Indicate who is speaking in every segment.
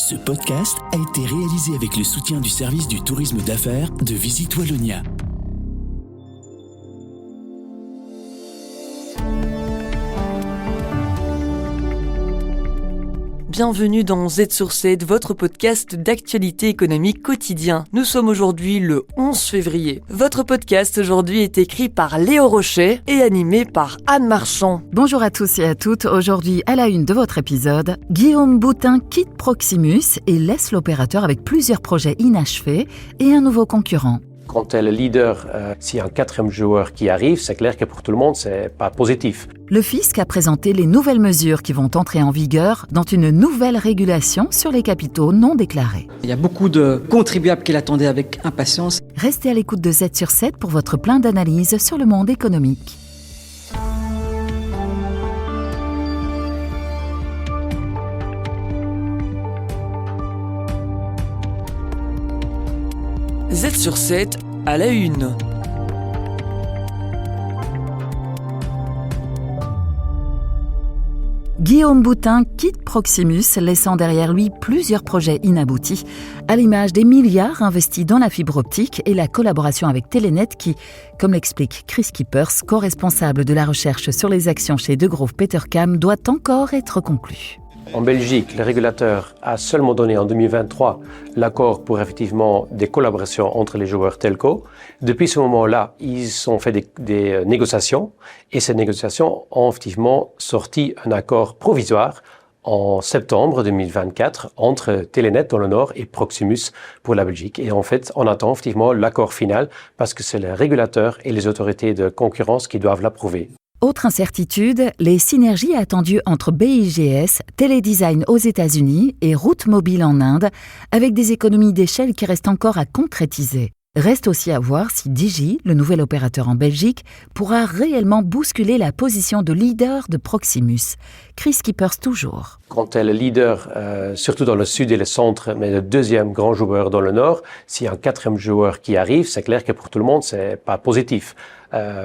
Speaker 1: Ce podcast a été réalisé avec le soutien du service du tourisme d'affaires de Visite Wallonia.
Speaker 2: Bienvenue dans Z sur 7, votre podcast d'actualité économique quotidien. Nous sommes aujourd'hui le 11 février. Votre podcast aujourd'hui est écrit par Léo Rochet et animé par Anne Marchand.
Speaker 3: Bonjour à tous et à toutes. Aujourd'hui, à la une de votre épisode, Guillaume Boutin quitte Proximus et laisse l'opérateur avec plusieurs projets inachevés et un nouveau concurrent.
Speaker 4: Quand tu es le leader, s'il y a un quatrième joueur qui arrive, c'est clair que pour tout le monde, c'est pas positif.
Speaker 3: Le fisc a présenté les nouvelles mesures qui vont entrer en vigueur, dont une nouvelle régulation sur les capitaux non déclarés.
Speaker 5: Il y a beaucoup de contribuables qui l'attendaient avec impatience.
Speaker 3: Restez à l'écoute de Z sur 7 pour votre plein d'analyses sur le monde économique.
Speaker 2: Z sur 7 à la une.
Speaker 3: Guillaume Boutin quitte Proximus, laissant derrière lui plusieurs projets inaboutis, à l'image des milliards investis dans la fibre optique et la collaboration avec Telenet qui, comme l'explique Chris Keepers, co-responsable de la recherche sur les actions chez Degroof Petercam, doit encore être conclue.
Speaker 4: En Belgique, le régulateur a seulement donné en 2023 l'accord pour effectivement des collaborations entre les joueurs telco. Depuis ce moment-là, ils ont fait des négociations et ces négociations ont effectivement sorti un accord provisoire en septembre 2024 entre Telenet dans le Nord et Proximus pour la Belgique. Et en fait, on attend effectivement l'accord final parce que c'est le régulateur et les autorités de concurrence qui doivent l'approuver.
Speaker 3: Autre incertitude, les synergies attendues entre BIGS, Télédesign aux États-Unis et Route Mobile en Inde, avec des économies d'échelle qui restent encore à concrétiser. Reste aussi à voir si Digi, le nouvel opérateur en Belgique, pourra réellement bousculer la position de leader de Proximus. Chris Keepers toujours.
Speaker 4: Quand tu es le leader, surtout dans le sud et le centre, mais le deuxième grand joueur dans le nord, s'il y a un quatrième joueur qui arrive, c'est clair que pour tout le monde, c'est pas positif.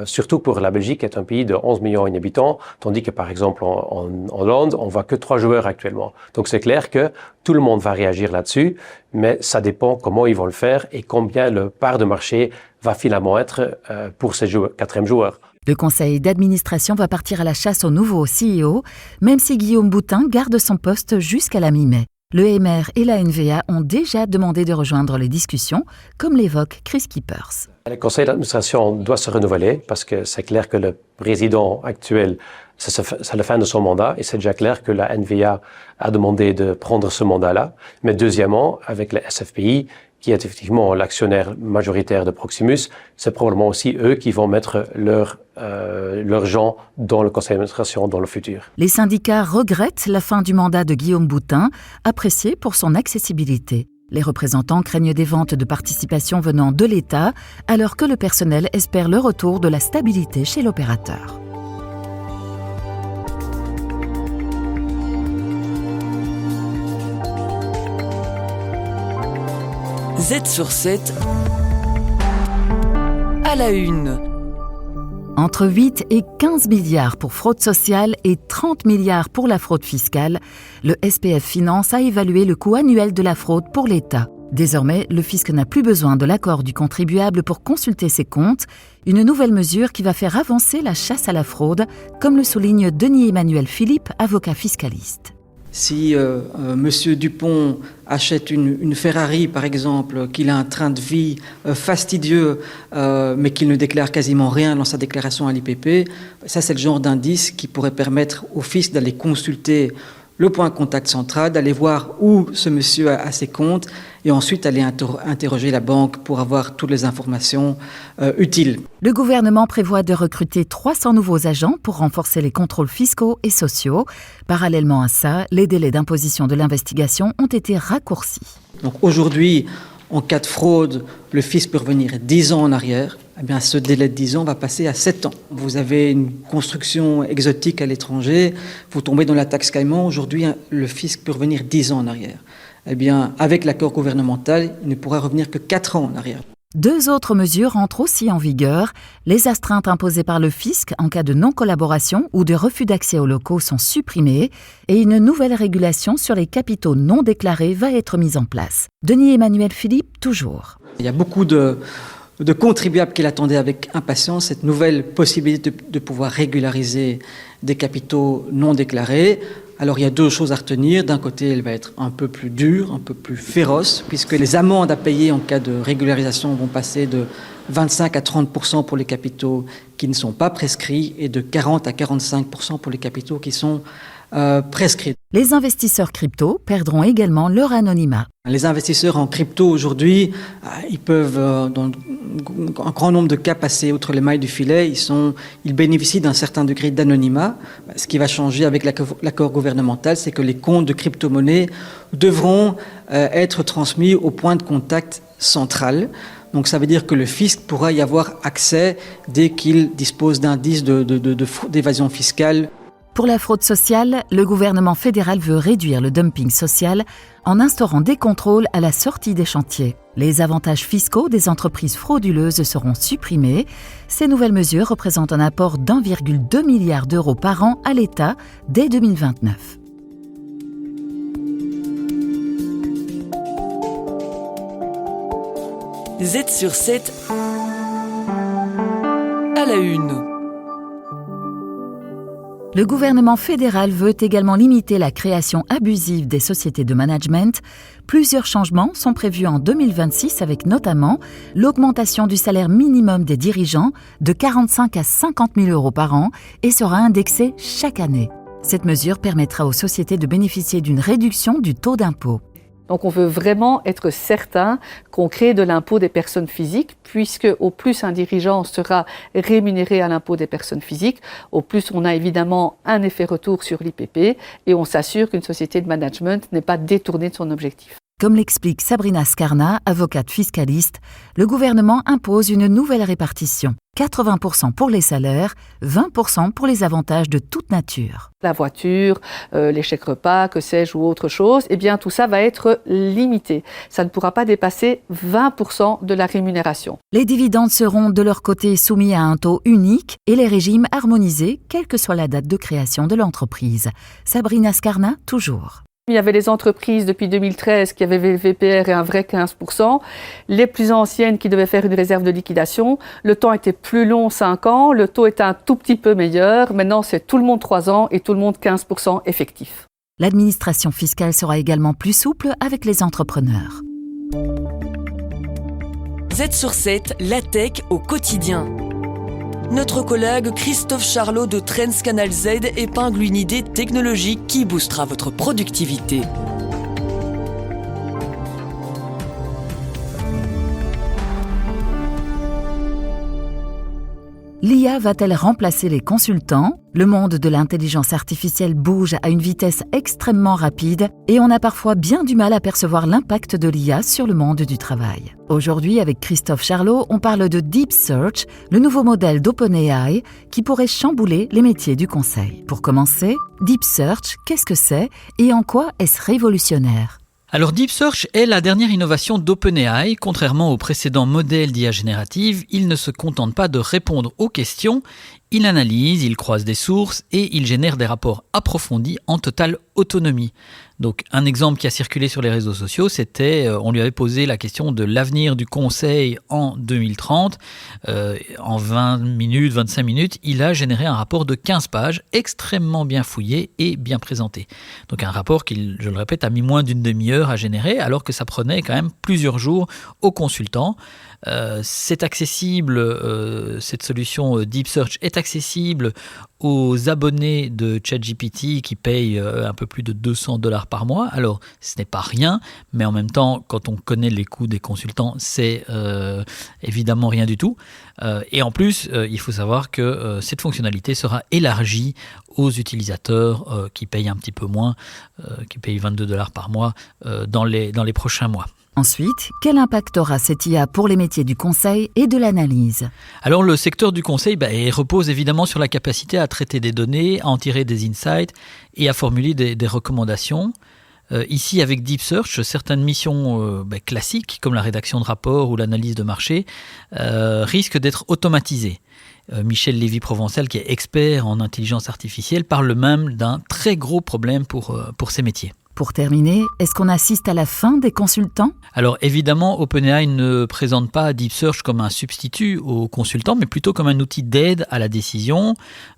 Speaker 4: Surtout pour la Belgique, qui est un pays de 11 millions d'habitants, tandis que par exemple en Hollande, on voit que 3 joueurs actuellement. Donc c'est clair que tout le monde va réagir là-dessus, mais ça dépend comment ils vont le faire et combien le part de marché va finalement être pour ces quatrième joueurs.
Speaker 3: Le conseil d'administration va partir à la chasse au nouveau CEO, même si Guillaume Boutin garde son poste jusqu'à la mi-mai. Le MR et la NVA ont déjà demandé de rejoindre les discussions, comme l'évoque Chris Keepers.
Speaker 4: Le conseil d'administration doit se renouveler parce que c'est clair que le président actuel, c'est la fin de son mandat et c'est déjà clair que la NVA a demandé de prendre ce mandat-là. Mais deuxièmement, avec la SFPI, qui est effectivement l'actionnaire majoritaire de Proximus, c'est probablement aussi eux qui vont mettre leurs gens dans le conseil d'administration dans le futur.
Speaker 3: Les syndicats regrettent la fin du mandat de Guillaume Boutin, apprécié pour son accessibilité. Les représentants craignent des ventes de participation venant de l'État, alors que le personnel espère le retour de la stabilité chez l'opérateur.
Speaker 2: Z sur 7 à la une.
Speaker 3: Entre 8 et 15 milliards pour fraude sociale et 30 milliards pour la fraude fiscale, le SPF Finance a évalué le coût annuel de la fraude pour l'État. Désormais, le fisc n'a plus besoin de l'accord du contribuable pour consulter ses comptes, une nouvelle mesure qui va faire avancer la chasse à la fraude, comme le souligne Denis-Emmanuel Philippe, avocat fiscaliste.
Speaker 5: Si Monsieur Dupont achète une Ferrari, par exemple, qu'il a un train de vie fastidieux, mais qu'il ne déclare quasiment rien dans sa déclaration à l'IPP, ça c'est le genre d'indice qui pourrait permettre au fisc d'aller consulter le point contact central, d'aller voir où ce monsieur a ses comptes et ensuite aller interroger la banque pour avoir toutes les informations utiles.
Speaker 3: Le gouvernement prévoit de recruter 300 nouveaux agents pour renforcer les contrôles fiscaux et sociaux. Parallèlement à ça, les délais d'imposition de l'investigation ont été raccourcis.
Speaker 5: Donc aujourd'hui, en cas de fraude, le fisc peut revenir 10 ans en arrière. Eh bien, ce délai de 10 ans va passer à 7 ans. Vous avez une construction exotique à l'étranger, vous tombez dans la taxe Caïman. Aujourd'hui, le fisc peut revenir 10 ans en arrière. Eh bien, avec l'accord gouvernemental, il ne pourra revenir que 4 ans en arrière.
Speaker 3: 2 autres mesures entrent aussi en vigueur. Les astreintes imposées par le fisc en cas de non-collaboration ou de refus d'accès aux locaux sont supprimées et une nouvelle régulation sur les capitaux non déclarés va être mise en place. Denis-Emmanuel Philippe, toujours.
Speaker 5: Il y a beaucoup de contribuables qui l'attendaient avec impatience, cette nouvelle possibilité de pouvoir régulariser des capitaux non déclarés. Alors il y a 2 choses à retenir. D'un côté, elle va être un peu plus dure, un peu plus féroce, puisque les amendes à payer en cas de régularisation vont passer de 25 à 30% pour les capitaux qui ne sont pas prescrits et de 40 à 45% pour les capitaux qui sont prescrits.
Speaker 3: Les investisseurs crypto perdront également leur anonymat.
Speaker 5: Les investisseurs en crypto aujourd'hui, ils peuvent, dans un grand nombre de cas, passer outre les mailles du filet. Ils bénéficient d'un certain degré d'anonymat. Ce qui va changer avec l'accord gouvernemental, c'est que les comptes de crypto-monnaies devront être transmis au point de contact central. Donc ça veut dire que le fisc pourra y avoir accès dès qu'il dispose d'indices d'évasion fiscale.
Speaker 3: Pour la fraude sociale, le gouvernement fédéral veut réduire le dumping social en instaurant des contrôles à la sortie des chantiers. Les avantages fiscaux des entreprises frauduleuses seront supprimés. Ces nouvelles mesures représentent un apport d'1,2 milliard d'euros par an à l'État dès 2029.
Speaker 2: Z sur 7 à la une.
Speaker 3: Le gouvernement fédéral veut également limiter la création abusive des sociétés de management. Plusieurs changements sont prévus en 2026 avec notamment l'augmentation du salaire minimum des dirigeants de 45 à 50 000 euros par an et sera indexée chaque année. Cette mesure permettra aux sociétés de bénéficier d'une réduction du taux d'impôt.
Speaker 6: Donc on veut vraiment être certain qu'on crée de l'impôt des personnes physiques, puisque au plus un dirigeant sera rémunéré à l'impôt des personnes physiques, au plus on a évidemment un effet retour sur l'IPP et on s'assure qu'une société de management n'est pas détournée de son objectif.
Speaker 3: Comme l'explique Sabrina Scarna, avocate fiscaliste, le gouvernement impose une nouvelle répartition. 80% pour les salaires, 20% pour les avantages de toute nature.
Speaker 6: La voiture, les chèques repas, que sais-je, ou autre chose, eh bien tout ça va être limité. Ça ne pourra pas dépasser 20% de la rémunération.
Speaker 3: Les dividendes seront de leur côté soumis à un taux unique et les régimes harmonisés, quelle que soit la date de création de l'entreprise. Sabrina Scarna, toujours.
Speaker 6: Il y avait les entreprises depuis 2013 qui avaient le VPR et un vrai 15%. Les plus anciennes qui devaient faire une réserve de liquidation. Le temps était plus long, 5 ans. Le taux était un tout petit peu meilleur. Maintenant, c'est tout le monde 3 ans et tout le monde 15% effectif.
Speaker 3: L'administration fiscale sera également plus souple avec les entrepreneurs.
Speaker 2: Z sur 7, la tech au quotidien. Notre collègue Christophe Charlot de Trends Canal Z épingle une idée technologique qui boostera votre productivité.
Speaker 3: L'IA va-t-elle remplacer les consultants ? Le monde de l'intelligence artificielle bouge à une vitesse extrêmement rapide et on a parfois bien du mal à percevoir l'impact de l'IA sur le monde du travail. Aujourd'hui, avec Christophe Charlot, on parle de Deep Search, le nouveau modèle d'OpenAI qui pourrait chambouler les métiers du conseil. Pour commencer, Deep Search, qu'est-ce que c'est et en quoi est-ce révolutionnaire ?
Speaker 7: Alors Deep Search est la dernière innovation d'OpenAI. Contrairement aux précédents modèles d'IA générative, il ne se contente pas de répondre aux questions, il analyse, il croise des sources et il génère des rapports approfondis en totale autonomie. Donc un exemple qui a circulé sur les réseaux sociaux, c'était, on lui avait posé la question de l'avenir du conseil en 2030. En 20 minutes, 25 minutes, il a généré un rapport de 15 pages, extrêmement bien fouillé et bien présenté. Donc un rapport qui, je le répète, a mis moins d'une demi-heure à générer, alors que ça prenait quand même plusieurs jours aux consultants. C'est accessible, cette solution Deep Search est accessible aux abonnés de ChatGPT qui payent un peu plus de $200 par mois. Alors, ce n'est pas rien, mais en même temps, quand on connaît les coûts des consultants, c'est évidemment rien du tout. Et en plus, il faut savoir que cette fonctionnalité sera élargie aux utilisateurs qui payent un petit peu moins, qui payent $22 par mois dans les prochains mois.
Speaker 3: Ensuite, quel impact aura cette IA pour les métiers du conseil et de l'analyse ?
Speaker 7: Alors le secteur du conseil repose évidemment sur la capacité à traiter des données, à en tirer des insights et à formuler des recommandations. Ici, avec Deep Search, certaines missions classiques, comme la rédaction de rapports ou l'analyse de marché, risquent d'être automatisées. Michel Lévy-Provençal, qui est expert en intelligence artificielle, parle même d'un très gros problème pour ces métiers.
Speaker 3: Pour terminer, est-ce qu'on assiste à la fin des consultants ?
Speaker 7: Alors évidemment, OpenAI ne présente pas Deep Search comme un substitut aux consultants, mais plutôt comme un outil d'aide à la décision.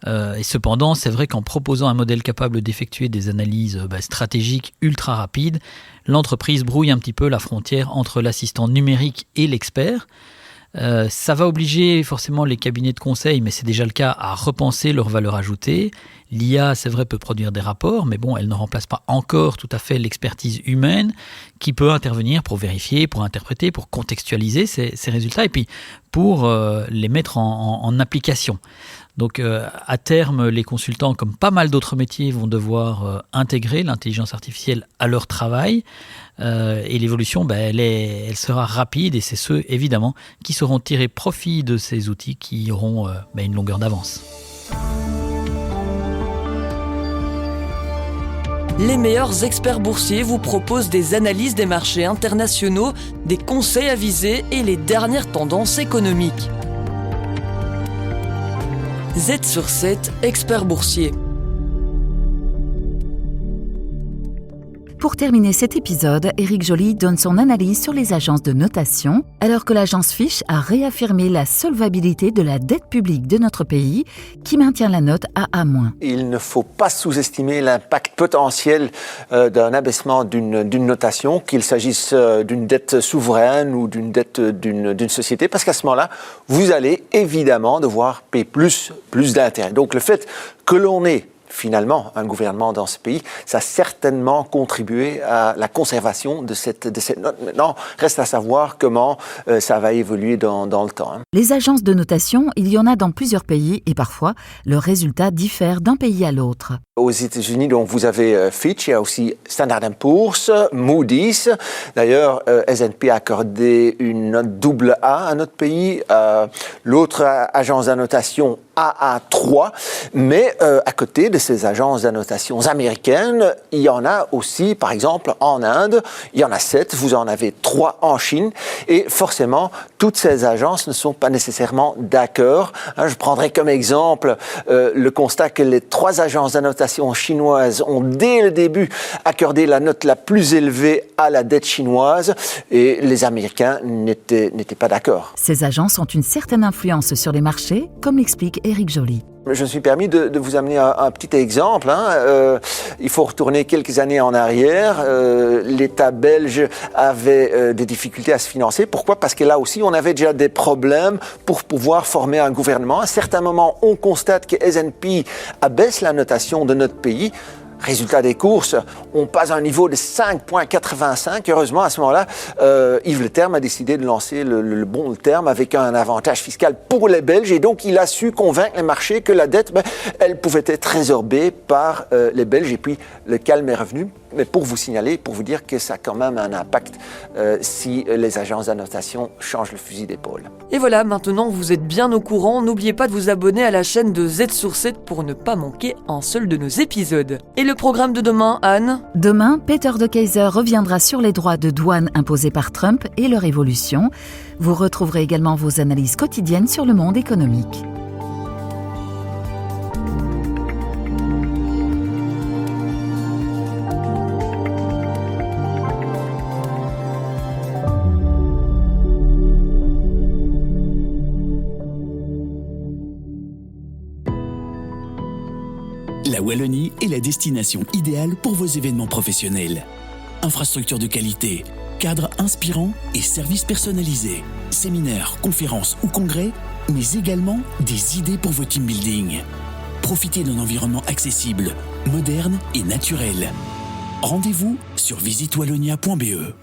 Speaker 7: Et cependant, c'est vrai qu'en proposant un modèle capable d'effectuer des analyses stratégiques ultra rapides, l'entreprise brouille un petit peu la frontière entre l'assistant numérique et l'expert. Ça va obliger forcément les cabinets de conseil, mais c'est déjà le cas, à repenser leur valeur ajoutée. L'IA, c'est vrai, peut produire des rapports, mais bon, elle ne remplace pas encore tout à fait l'expertise humaine qui peut intervenir pour vérifier, pour interpréter, pour contextualiser ces résultats et puis pour les mettre en application. Donc à terme, les consultants, comme pas mal d'autres métiers, vont devoir intégrer l'intelligence artificielle à leur travail. Et l'évolution, elle sera rapide et c'est ceux, évidemment, qui sauront tirer profit de ces outils qui auront une longueur d'avance.
Speaker 2: Les meilleurs experts boursiers vous proposent des analyses des marchés internationaux, des conseils avisés et les dernières tendances économiques. Z sur 7, expert boursier.
Speaker 3: Pour terminer cet épisode, Éric Joly donne son analyse sur les agences de notation, alors que l'agence Fitch a réaffirmé la solvabilité de la dette publique de notre pays, qui maintient la note à A-.
Speaker 8: Il ne faut pas sous-estimer l'impact potentiel d'un abaissement d'une notation, qu'il s'agisse d'une dette souveraine ou d'une dette d'une société, parce qu'à ce moment-là, vous allez évidemment devoir payer plus d'intérêts. Donc le fait que l'on ait finalement un gouvernement dans ce pays, ça a certainement contribué à la conservation de cette note. Maintenant, reste à savoir comment ça va évoluer dans le temps.
Speaker 3: Les agences de notation, il y en a dans plusieurs pays et parfois, leurs résultats diffèrent d'un pays à l'autre.
Speaker 8: Aux États-Unis, donc, vous avez Fitch, il y a aussi Standard & Poor's, Moody's. D'ailleurs, S&P a accordé une note AA à notre pays. L'autre agence d'annotation AA3. Mais à côté de ces agences d'annotation américaines, il y en a aussi, par exemple, en Inde. Il y en a 7, vous en avez 3 en Chine. Et forcément, toutes ces agences ne sont pas nécessairement d'accord. Je prendrai comme exemple le constat que les 3 agences d'annotation chinoises ont dès le début accordé la note la plus élevée à la dette chinoise et les Américains n'étaient pas d'accord.
Speaker 3: Ces agences ont une certaine influence sur les marchés, comme l'explique Éric Joly.
Speaker 8: Je me suis permis de vous amener un petit exemple. Il faut retourner quelques années en arrière. L'État belge avait des difficultés à se financer. Pourquoi ? Parce que là aussi, on avait déjà des problèmes pour pouvoir former un gouvernement. À un certain moment, on constate que S&P abaisse la notation de notre pays. Résultat des courses, on passe à un niveau de 5,85. Heureusement, à ce moment-là, Yves Le Terme a décidé de lancer le bon terme avec un avantage fiscal pour les Belges. Et donc, il a su convaincre les marchés que la dette, elle pouvait être résorbée par les Belges. Et puis, le calme est revenu. Mais pour vous signaler, pour vous dire que ça a quand même un impact si les agences d'annotation changent le fusil d'épaule.
Speaker 2: Et voilà, maintenant vous êtes bien au courant. N'oubliez pas de vous abonner à la chaîne de Z sur 7 pour ne pas manquer un seul de nos épisodes. Et le programme de demain, Anne ?
Speaker 3: Demain, Peter de Keyser reviendra sur les droits de douane imposés par Trump et leur évolution. Vous retrouverez également vos analyses quotidiennes sur le monde économique.
Speaker 1: La Wallonie est la destination idéale pour vos événements professionnels. Infrastructures de qualité, cadres inspirants et services personnalisés, séminaires, conférences ou congrès, mais également des idées pour vos team building. Profitez d'un environnement accessible, moderne et naturel. Rendez-vous sur visitewallonia.be.